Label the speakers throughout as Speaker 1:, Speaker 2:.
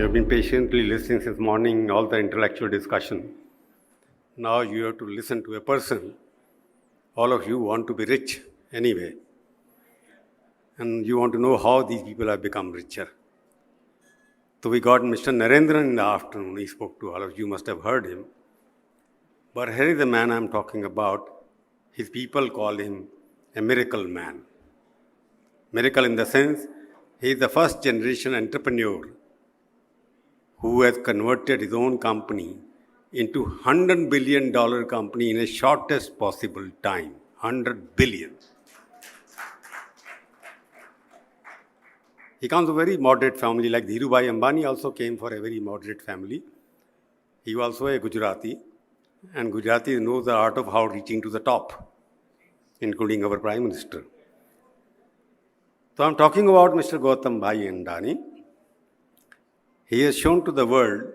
Speaker 1: have been patiently listening since morning, all the intellectual discussion. Now you have to listen to a person. All of you want to be rich anyway. And you want to know how these people have become richer. So we got Mr. Narendran in the afternoon. He spoke to all of you, must have heard him. But here is the man I'm talking about. His people call him a miracle man. Miracle in the sense, he is the first generation entrepreneur who has converted his own company into $100 billion company in the shortest possible time. 100 billion. He comes from a very moderate family, like Dhirubhai Ambani also came for a very moderate family. He was also a Gujarati, and Gujarati knows the art of how reaching to the top, including our Prime Minister. So I'm talking about Mr. Gautam Bhai Adani. He has shown to the world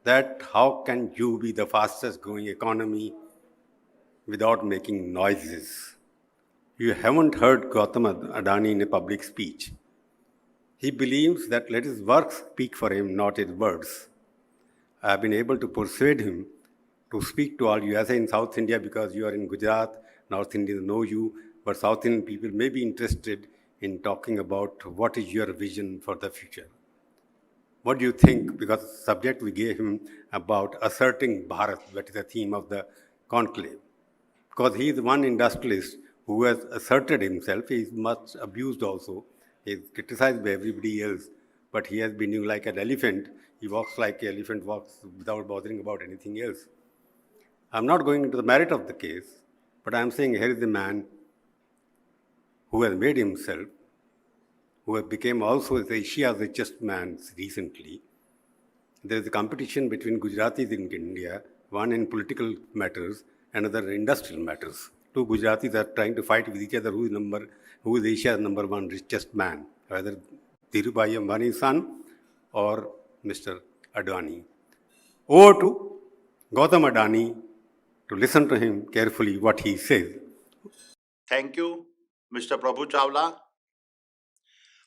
Speaker 1: that how can you be the fastest growing economy without making noises. You haven't heard Gautam Adani in a public speech. He believes that let his work speak for him, not his words. I have been able to persuade him to speak to all you, as in South India, because you are in Gujarat, North Indians know you, but South Indian people may be interested in talking about what is your vision for the future. What do you think? Because the subject we gave him about asserting Bharat, that is the theme of the conclave. Because he is one industrialist who has asserted himself. He is much abused also. He is criticized by everybody else, but he has been like an elephant. He walks like an elephant walks without bothering about anything else. I'm not going into the merit of the case, but I'm saying here is a man who has made himself, who has become also Asia's richest man recently. There is a competition between Gujaratis in India, one in political matters, another in industrial matters. Two Gujaratis are trying to fight with each other who is Asia's number one richest man, whether Dhirubhai Ambani's son or Mr. Adani. Over to Gautam Adani to listen to him carefully what he says.
Speaker 2: Thank you, Mr. Prabhu Chawla,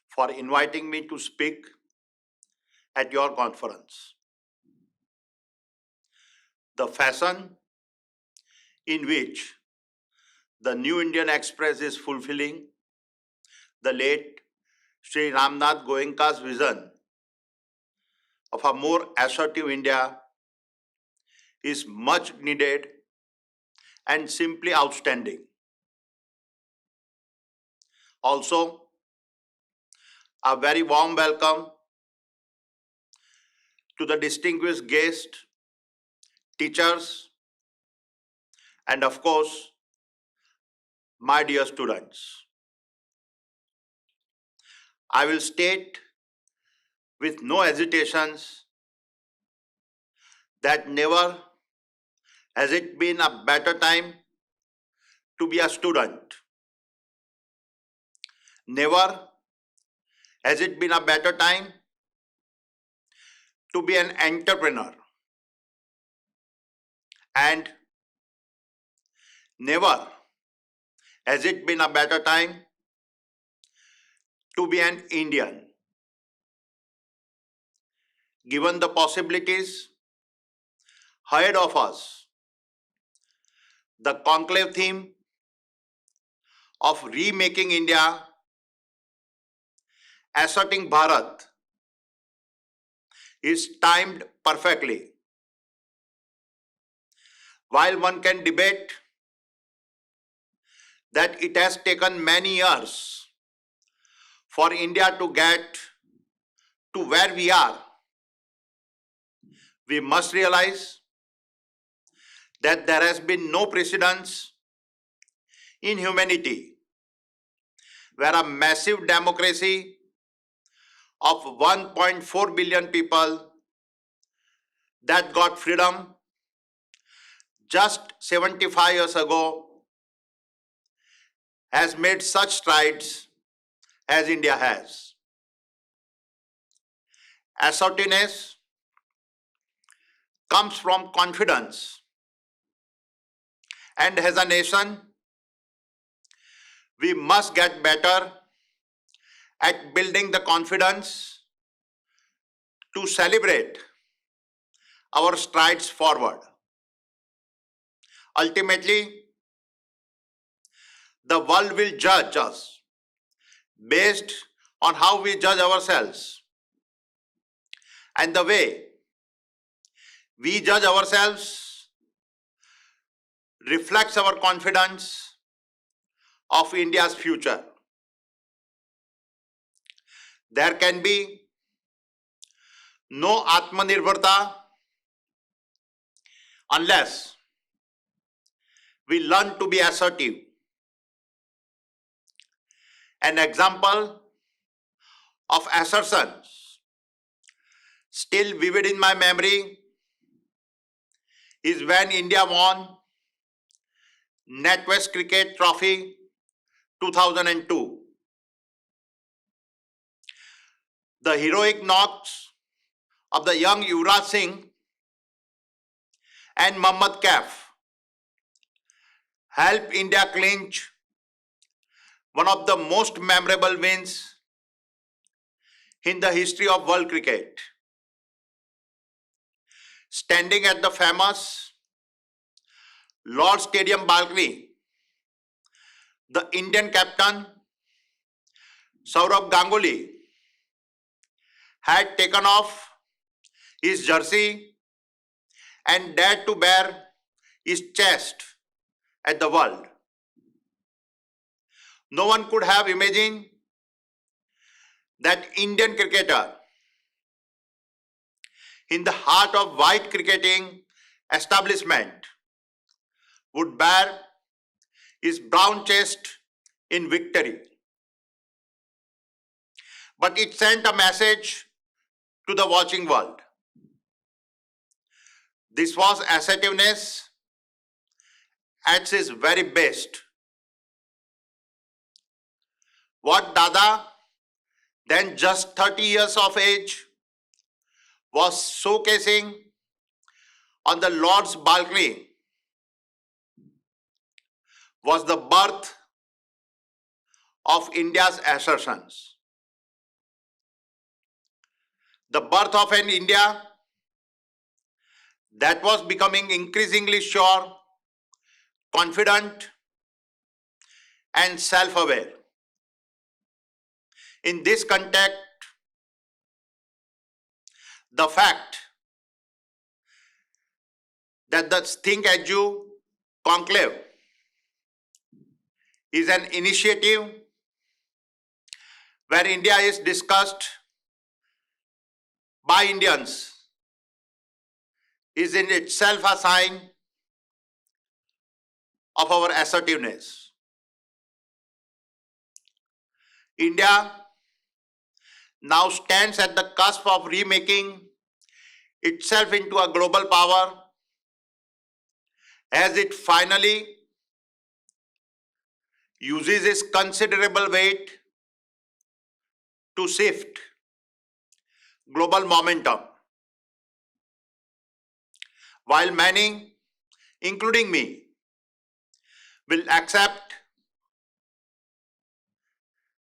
Speaker 2: for inviting me to speak at your conference. The fashion in which the New Indian Express is fulfilling the late Sri Ramnath Goenka's vision of a more assertive India is much needed and simply outstanding. Also, a very warm welcome to the distinguished guests, teachers, and of course, my dear students. I will state with no hesitations that never has it been a better time to be a student. Never has it been a better time to be an entrepreneur. And never has it been a better time to be an Indian. Given the possibilities ahead of us, the conclave theme of remaking India, asserting Bharat, is timed perfectly. While one can debate that it has taken many years for India to get to where we are, we must realize that there has been no precedence in humanity where a massive democracy of 1.4 billion people that got freedom just 75 years ago has made such strides as India has. Assertiveness comes from confidence, and as a nation, we must get better at building the confidence to celebrate our strides forward. Ultimately, the world will judge us based on how we judge ourselves. And the way we judge ourselves reflects our confidence of India's future. There can be no Atmanirbharta unless we learn to be assertive. An example of assertions still vivid in my memory is when India won NatWest Cricket Trophy 2002. The heroic knocks of the young Yuvraj Singh and Mohammad Kaif helped India clinch one of the most memorable wins in the history of world cricket. Standing at the famous Lord Stadium balcony, the Indian captain Sourav Ganguly had taken off his jersey and dared to bare his chest at the world. No one could have imagined that Indian cricketer in the heart of white cricketing establishment would bare his brown chest in victory. But it sent a message to the watching world. This was assertiveness at its very best. What Dada, then just 30 years of age, was showcasing on the Lord's balcony was the birth of India's assertions. The birth of an India that was becoming increasingly sure, confident, and self-aware. In this context, the fact that the Think As You conclave is an initiative where India is discussed by Indians is in itself a sign of our assertiveness. India now stands at the cusp of remaking itself into a global power as it finally uses its considerable weight to shift global momentum. While many, including me, will accept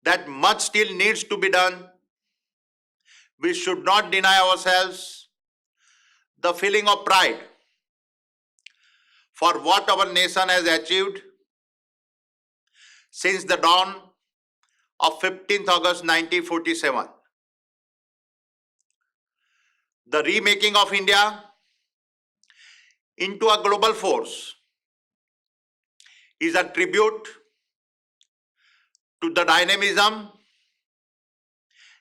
Speaker 2: that much still needs to be done, we should not deny ourselves the feeling of pride for what our nation has achieved since the dawn of 15th August 1947. The remaking of India into a global force is a tribute to the dynamism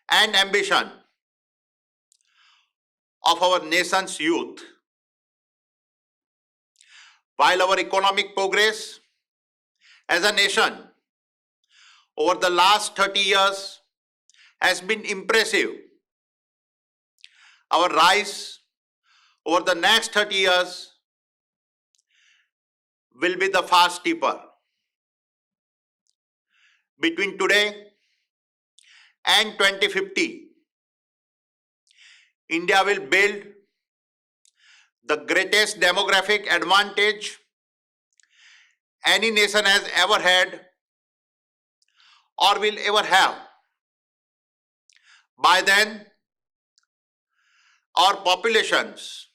Speaker 2: and ambition of our nation's youth. While our economic progress as a nation over the last 30 years has been impressive, our rise over the next 30 years will be the far steeper. Between today and 2050, India will build the greatest demographic advantage any nation has ever had or will ever have. By then, our populations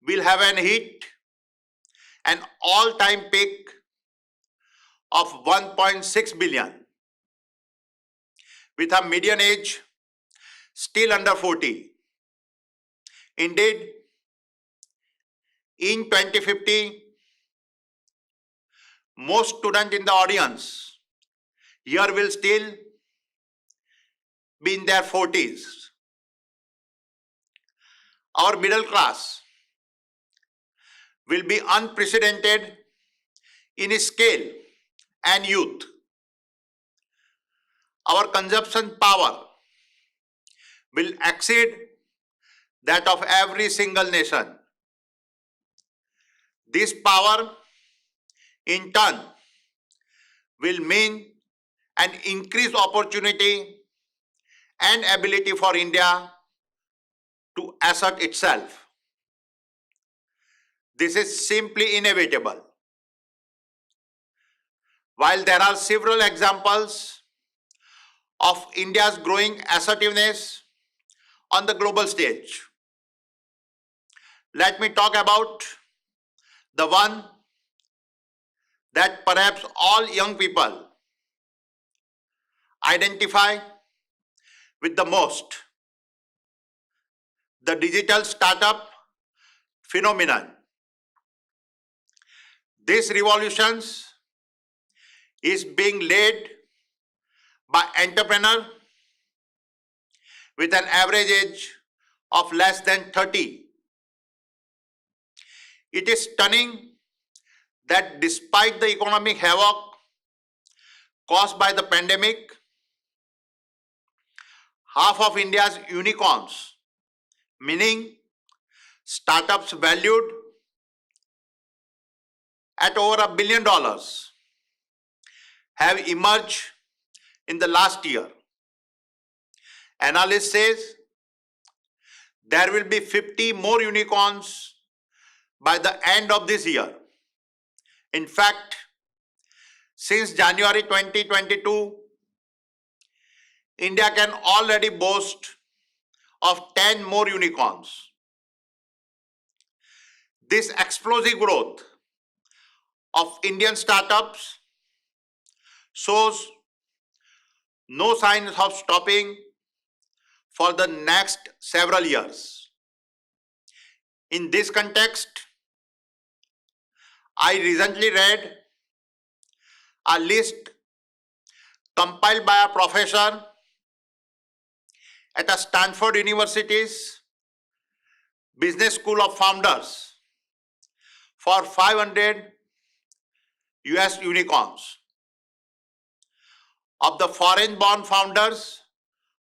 Speaker 2: will have an all-time peak of 1.6 billion, with a median age still under 40. Indeed, in 2050, most students in the audience here will still be in their 40s. Our middle class will be unprecedented in scale and youth. Our consumption power will exceed that of every single nation. This power, in turn, will mean an increased opportunity and ability for India to assert itself. This is simply inevitable. While there are several examples of India's growing assertiveness on the global stage, let me talk about the one that perhaps all young people identify with the most: the digital startup phenomenon. This revolution is being led by entrepreneurs with an average age of less than 30. It is stunning that despite the economic havoc caused by the pandemic, half of India's unicorns, meaning startups valued at over $1 billion, have emerged in the last year. Analysts say there will be 50 more unicorns by the end of this year. In fact, since January 2022, India can already boast of 10 more unicorns. This explosive growth of Indian startups shows no signs of stopping for the next several years. In this context, I recently read a list compiled by a professor at a Stanford University's Business School of Founders for 500 US unicorns. Of the foreign-born founders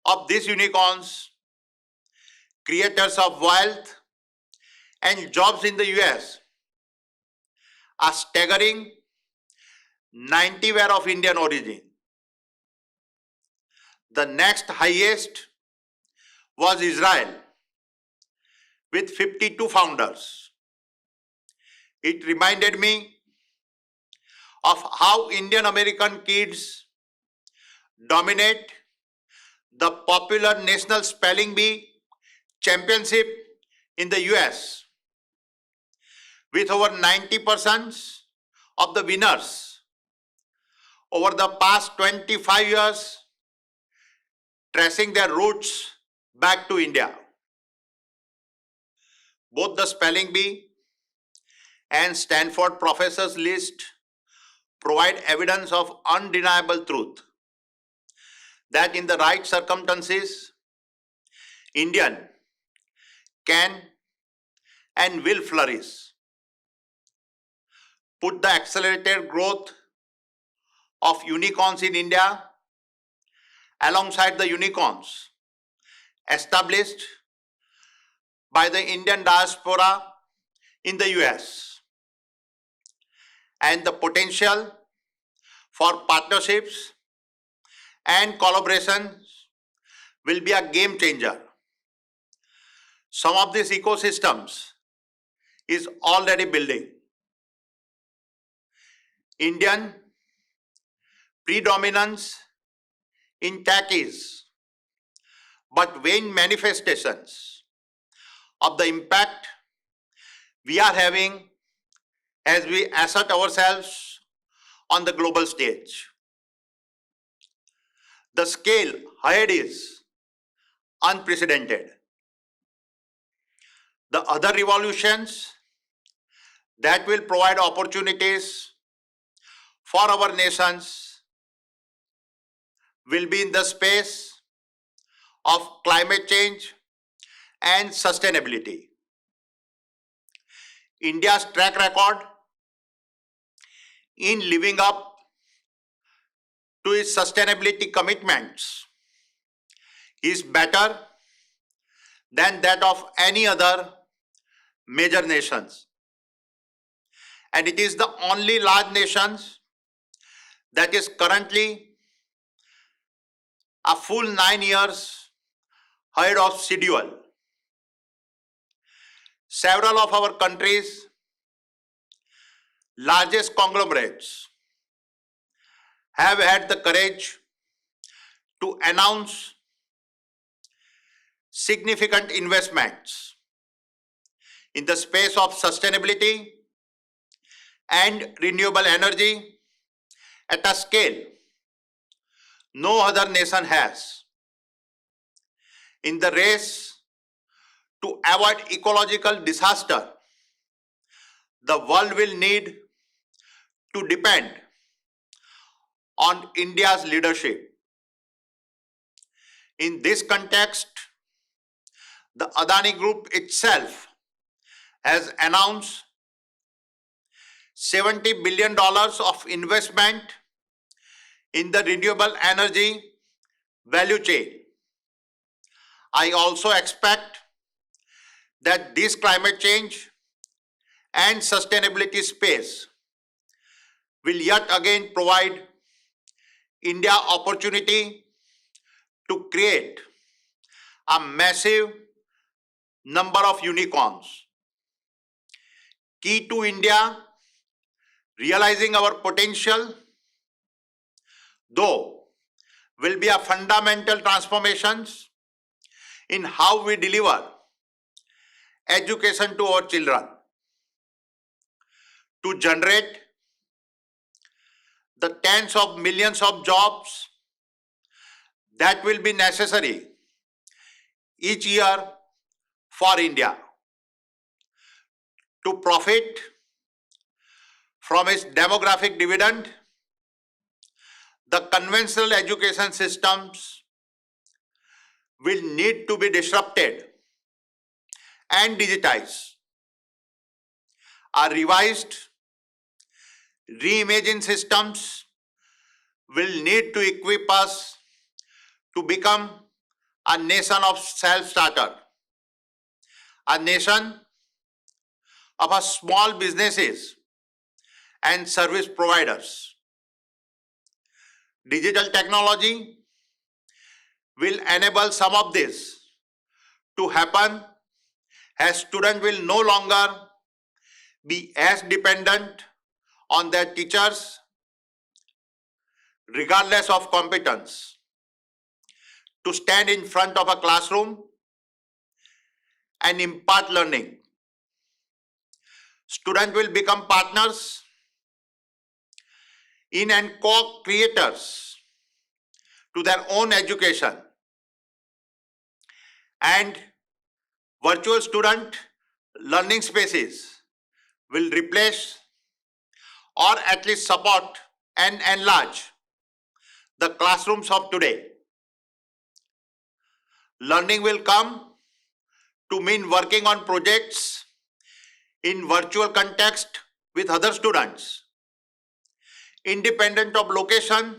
Speaker 2: of these unicorns, creators of wealth and jobs in the US, a staggering 90 were of Indian origin. The next highest was Israel, with 52 founders. It reminded me of how Indian American kids dominate the popular National Spelling Bee Championship in the US, with over 90% of the winners over the past 25 years tracing their roots back to India. Both the Spelling Bee and Stanford professors list provide evidence of undeniable truth that in the right circumstances, Indian can and will flourish. Put the accelerated growth of unicorns in India alongside the unicorns established by the Indian diaspora in the US, and the potential for partnerships and collaborations will be a game changer. Some of these ecosystems is already building. Indian predominance in tech is but vain manifestations of the impact we are having as we assert ourselves on the global stage. The scale ahead is unprecedented. The other revolutions that will provide opportunities for our nations will be in the space of climate change and sustainability. India's track record in living up to its sustainability commitments is better than that of any other major nations. And it is the only large nation that is currently a full 9 years ahead of schedule. Several of our country's largest conglomerates have had the courage to announce significant investments in the space of sustainability and renewable energy at a scale no other nation has. In the race to avoid ecological disaster, the world will need to depend on India's leadership. In this context, the Adani Group itself has announced $70 billion of investment in the renewable energy value chain. I also expect that this climate change and sustainability space will yet again provide India opportunity to create a massive number of unicorns. Key to India realizing our potential, though, will be a fundamental transformations in how we deliver education to our children. To generate the tens of millions of jobs that will be necessary each year for India. To profit from its demographic dividend, the conventional education systems will need to be disrupted and digitized. Our revised, reimagined systems will need to equip us to become a nation of self-starter, a nation of our small businesses and service providers. Digital technology will enable some of this to happen, as students will no longer be as dependent on their teachers regardless of competence to stand in front of a classroom and impart learning. Students will become partners in and co-creators to their own education, and virtual student learning spaces will replace or at least support and enlarge the classrooms of today. Learning will come to mean working on projects in virtual context with other students, independent of location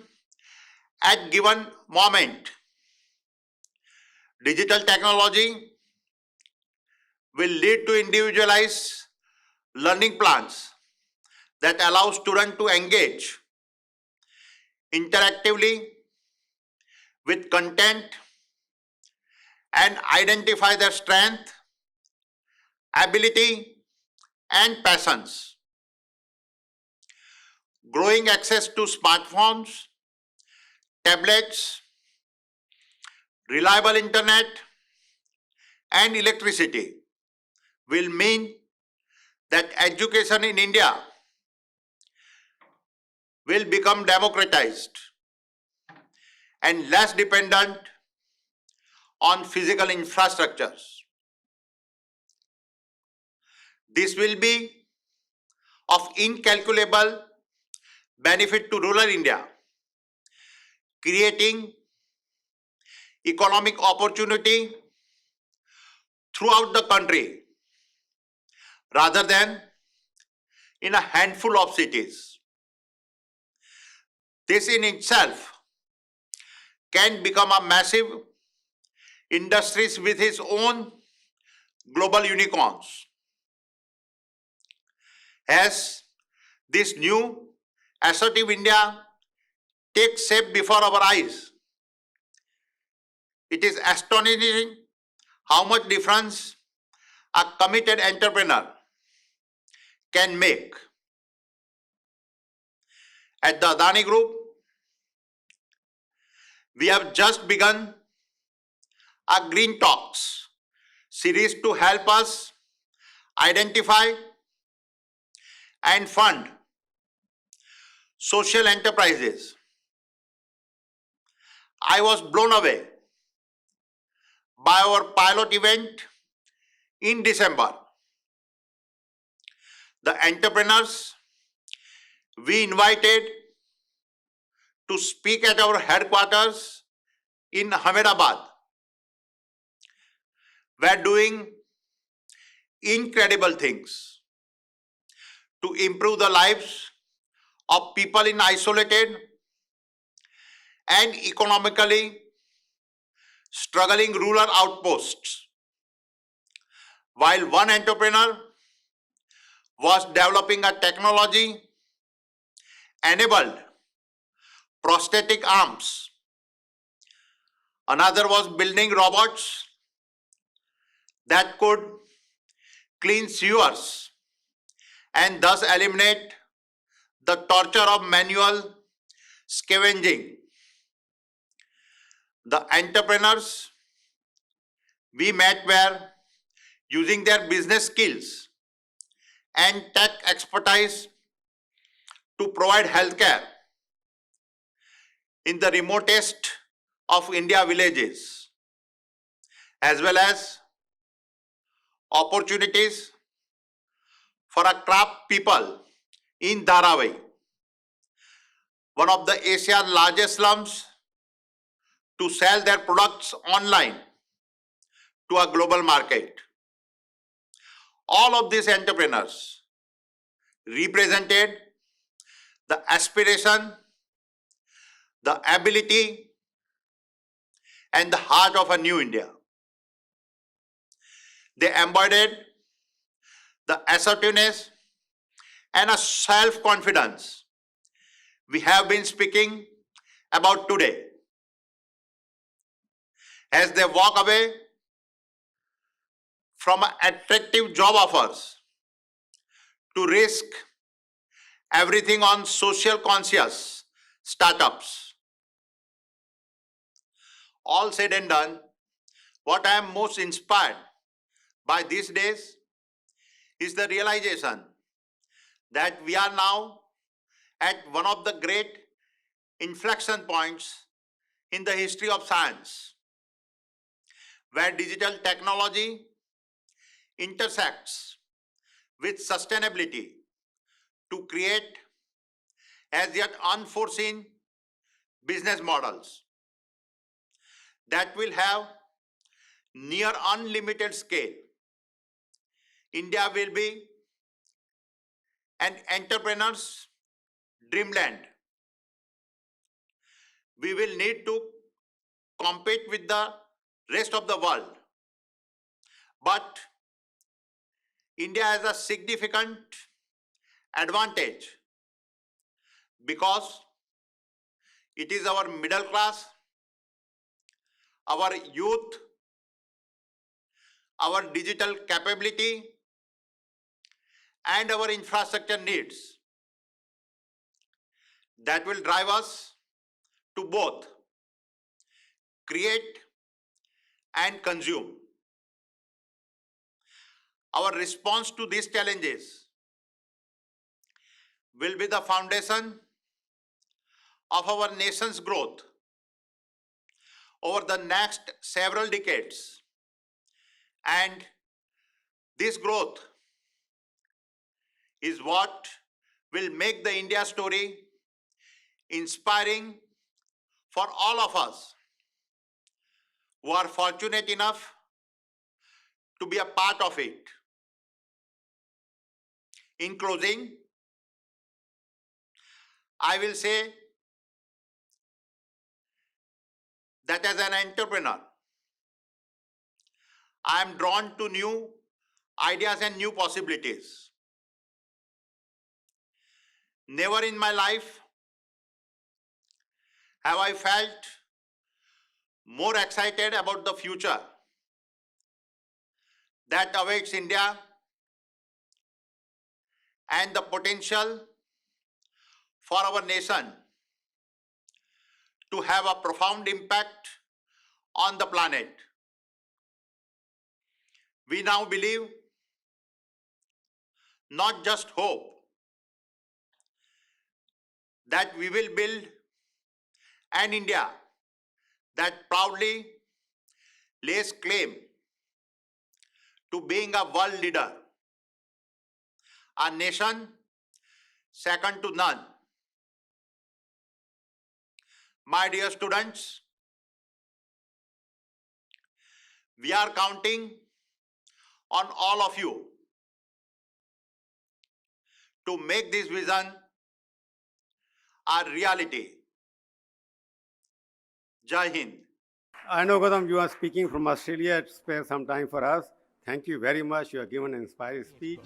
Speaker 2: at given moment. Digital technology will lead to individualized learning plans that allow students to engage interactively with content and identify their strength, ability, and passions. Growing access to smartphones, tablets, reliable internet, and electricity will mean that education in India will become democratized and less dependent on physical infrastructures. This will be of incalculable benefit to rural India, creating economic opportunity throughout the country rather than in a handful of cities. This in itself can become a massive industries with its own global unicorns. As this new assertive India takes shape before our eyes, it is astonishing how much difference a committed entrepreneur can make. At the Adani Group, we have just begun a Green Talks series to help us identify and fund social enterprises. I was blown away by our pilot event in December. The entrepreneurs we invited to speak at our headquarters in Ahmedabad were doing incredible things to improve the lives of people in isolated and economically struggling rural outposts, while one entrepreneur was developing a technology enabled prosthetic arms. Another was building robots that could clean sewers and thus eliminate the torture of manual scavenging. The entrepreneurs we met were using their business skills and tech expertise to provide healthcare in the remotest of India villages, as well as opportunities for a craft people in Dharawai, one of the Asia's largest slums, to sell their products online to a global market. All of these entrepreneurs represented the aspiration, the ability, and the heart of a new India. They embodied the assertiveness and a self-confidence we have been speaking about today. As they walk away from attractive job offers to risk everything on social conscious startups. All said and done, what I am most inspired by these days is the realization that we are now at one of the great inflection points in the history of science, where digital technology intersects with sustainability to create as yet unforeseen business models that will have near unlimited scale. India will be an entrepreneur's dreamland. We will need to compete with the rest of the world. But India has a significant advantage because it is our middle class, our youth, our digital capability, and our infrastructure needs that will drive us to both create and consume. Our response to these challenges will be the foundation of our nation's growth over the next several decades. And this growth is what will make the India story inspiring for all of us who are fortunate enough to be a part of it. In closing, I will say that as an entrepreneur, I am drawn to new ideas and new possibilities. Never in my life have I felt more excited about the future that awaits India and the potential for our nation to have a profound impact on the planet. We now believe, not just hope, that we will build an India that proudly lays claim to being a world leader, a nation second to none. My dear students, we are counting on all of you to make this vision a reality. Jai Hind.
Speaker 1: I know, Gautam, you are speaking from Australia. Spare some time for us. Thank you very much. You have given an inspiring speech.